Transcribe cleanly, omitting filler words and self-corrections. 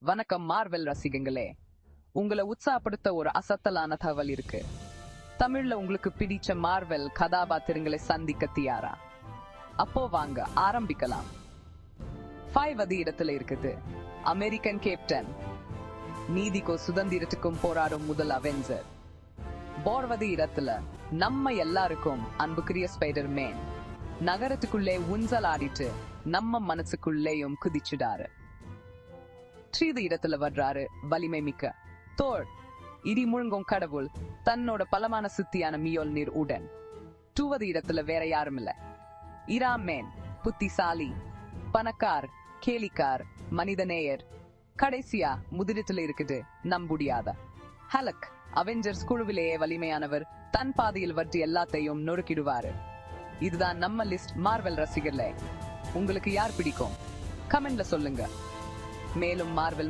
வணக்கம் மார்வெல் ரசிகங்களே, உங்களை உற்சாகப்படுத்த ஒரு அசத்தலான தகவல் இருக்கு. தமிழ்ல உங்களுக்கு பிடிச்ச மார்வெல் கதாபாத்திரங்களை சந்திக்க தயாரா? அப்போ வாங்க ஆரம்பிக்கலாம். 5வது இடத்துல இருக்குது அமெரிக்கன் கேப்டன், நீதிக்கும் சுதந்திரத்துக்கும் போராடும் முதல் அவெஞ்சர். 4வது இடத்துல நம்ம எல்லாருக்கும் அன்புக்குரிய ஸ்பைடர்மேன், நகரத்துக்குள்ளே ஊஞ்சல் ஆடிட்டு நம்ம மனசுக்குள்ளேயும் குதிச்சுடாரு. 3வது இடத்துல வர்றாரு வலிமை மிக்க தோர், இடி முழங்கும் கடவுள், தன்னோட பலமான சுத்தியான மியோல்நீர் உடன். 2வது இடத்துல வேற யாரும் இல்ல, இராமேன், புத்திசாலி, பணக்கார், கேலிக்கார், மனிதநேயர். கடைசியா முதலிடத்துல இருக்குது நம்புடியாத ஹலக், அவெஞ்சர்ஸ் குழுவிலேயே வலிமையானவர், தன் பாதையில் வற்றி எல்லாத்தையும் நொறுக்கிடுவாரு. இதுதான் நம்ம லிஸ்ட். மார்வெல் ரசிகர்களே, உங்களுக்கு யார் பிடிக்கும்? கமெண்ட்ல சொல்லுங்க. மேலும் மார்வெல்